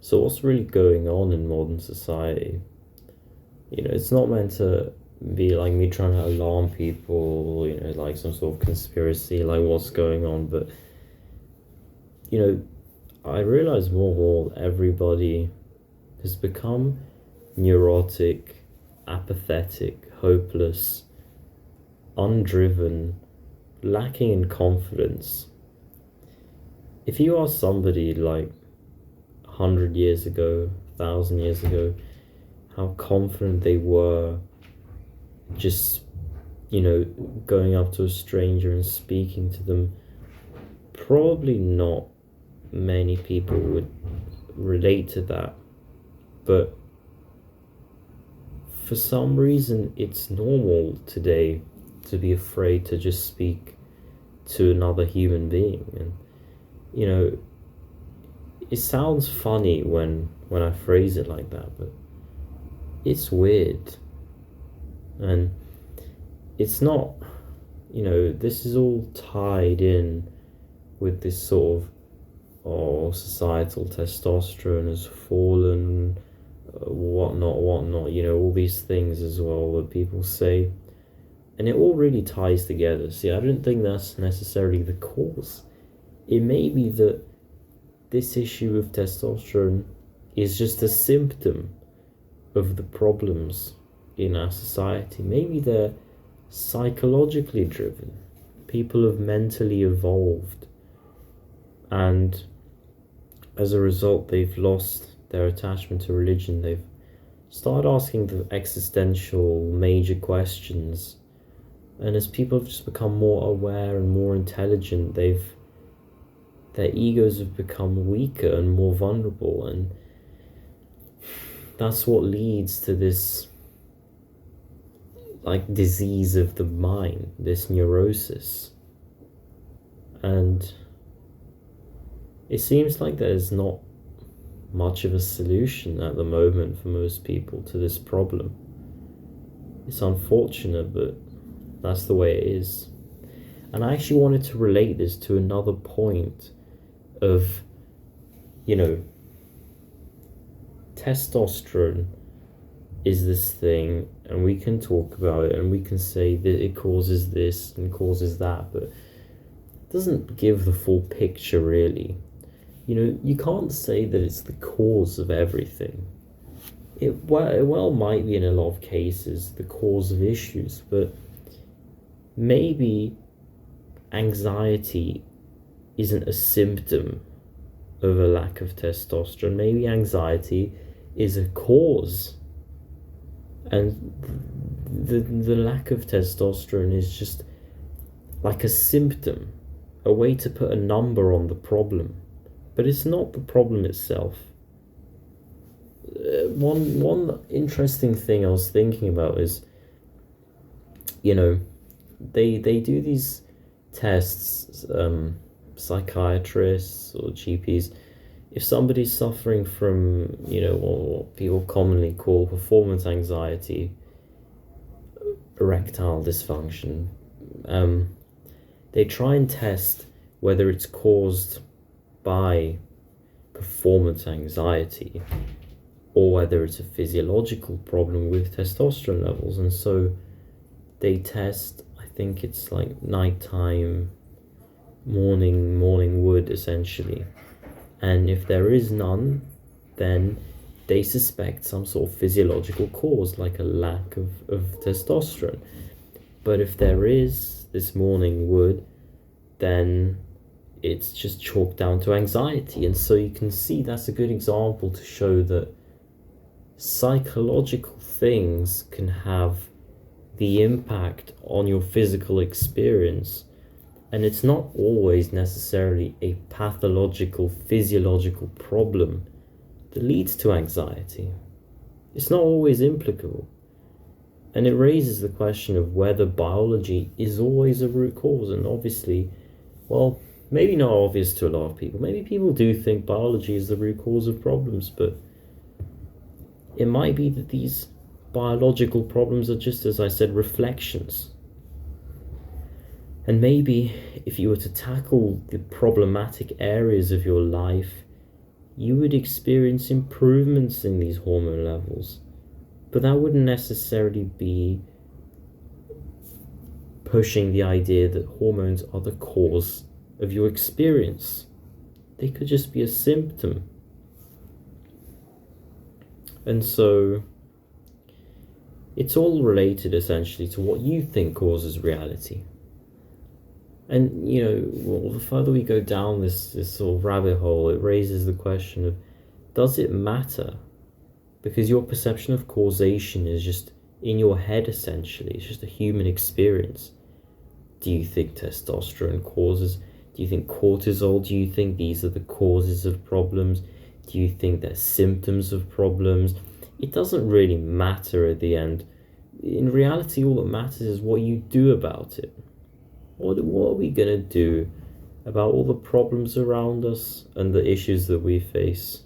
So what's really going on in modern society? It's not meant to be like me trying to alarm people, like some sort of conspiracy, like what's going on. But, you know, I realize more and more everybody has become neurotic, apathetic, hopeless, undriven, lacking in confidence. If you ask somebody like 100 years ago, 1,000 years ago, how confident they were just, going up to a stranger and speaking to them, probably not many people would relate to that. But for some reason, it's normal today to be afraid to just speak to another human being. And, it sounds funny when I phrase it like that, but it's weird. And it's not, this is all tied in with this sort of, societal testosterone has fallen, whatnot, all these things as well that people say. And it all really ties together. See, I don't think that's necessarily the cause. It may be that this issue of testosterone is just a symptom of the problems in our society. Maybe they're psychologically driven. People have mentally evolved, and as a result, they've lost their attachment to religion. They've started asking the existential major questions. And as people have just become more aware and more intelligent, their egos have become weaker and more vulnerable, and that's what leads to this like disease of the mind, this neurosis. And it seems like there's not much of a solution at the moment for most people to this problem. It's unfortunate, but that's the way it is. And I actually wanted to relate this to another point of, testosterone is this thing, and we can talk about it and we can say that it causes this and causes that, but it doesn't give the full picture, really. You can't say that it's the cause of everything. It might be in a lot of cases the cause of issues, but maybe anxiety isn't a symptom of a lack of testosterone. Maybe anxiety is a cause, and the lack of testosterone is just like a symptom, a way to put a number on the problem, but it's not the problem itself. One interesting thing I was thinking about is, they do these tests, psychiatrists or GPs. If somebody's suffering from, what people commonly call performance anxiety, erectile dysfunction, they try and test whether it's caused by performance anxiety or whether it's a physiological problem with testosterone levels. And so they test, I think it's like nighttime, morning wood, essentially. And if there is none, then they suspect some sort of physiological cause, like a lack of testosterone. But if there is this morning wood, then it's just chalked down to anxiety. And so you can see that's a good example to show that psychological things can have the impact on your physical experience. And it's not always necessarily a pathological, physiological problem that leads to anxiety. It's not always implicable. And it raises the question of whether biology is always a root cause. And obviously, well, maybe not obvious to a lot of people. Maybe people do think biology is the root cause of problems, but it might be that these biological problems are just, as I said, reflections. And maybe if you were to tackle the problematic areas of your life you would experience improvements in these hormone levels. But that wouldn't necessarily be pushing the idea that hormones are the cause of your experience. They could just be a symptom. And so it's all related essentially to what you think causes reality. And well, the further we go down this sort of rabbit hole, it raises the question of, does it matter? Because your perception of causation is just in your head essentially. It's just a human experience. Do you think testosterone causes? Do you think cortisol? Do you think these are the causes of problems? Do you think they're symptoms of problems? It doesn't really matter at the end. In reality, all that matters is what you do about it. What are we going to do about all the problems around us and the issues that we face?